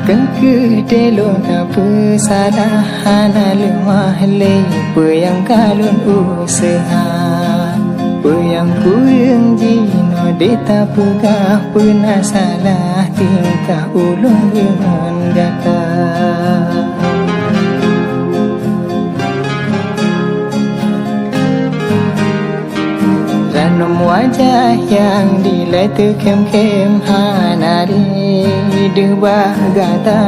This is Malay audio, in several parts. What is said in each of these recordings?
Kan ke delon apa salah hana lemah le yang kalun usaha yang kurang jino deta pegah pernah salah tingkah ulung dengan gata ranum wajah yang dilai terkem-kem hanari debah gata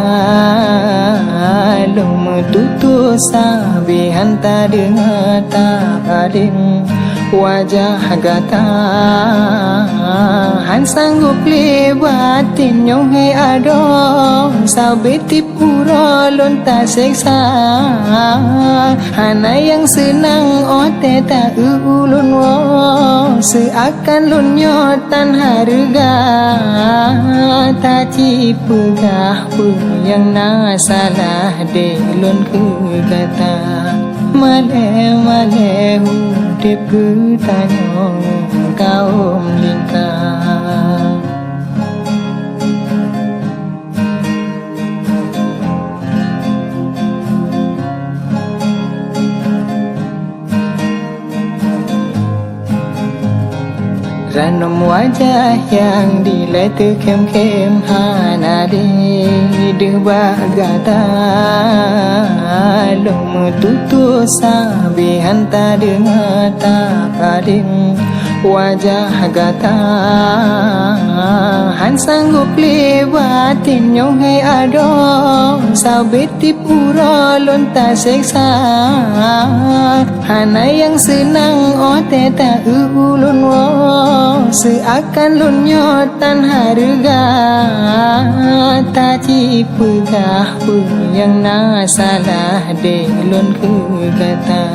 lum tutu sabi hanta dengar tak paling wajah gata han sanggup lewatin nyong hai ado sabi tipura lonta seksa hana yang senang ote tak ulun wo seakan lunyotan harga tak cipegah pun yang nasalah delon ke gata male hudip ke tanyong kaum lingkar ranum wajah yang dilai terkem-kem hanari debah gata lum tutu sabi hanta dengar tak paling wajah gata han sanggup lewatin nyong hai ado sabi tipura lonta seksa hana yang senang ote tak ulun wo seakan lunyotan harga tak cipegah pun yang nasalah delon ke gata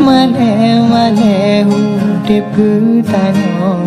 male hudip ke tanyong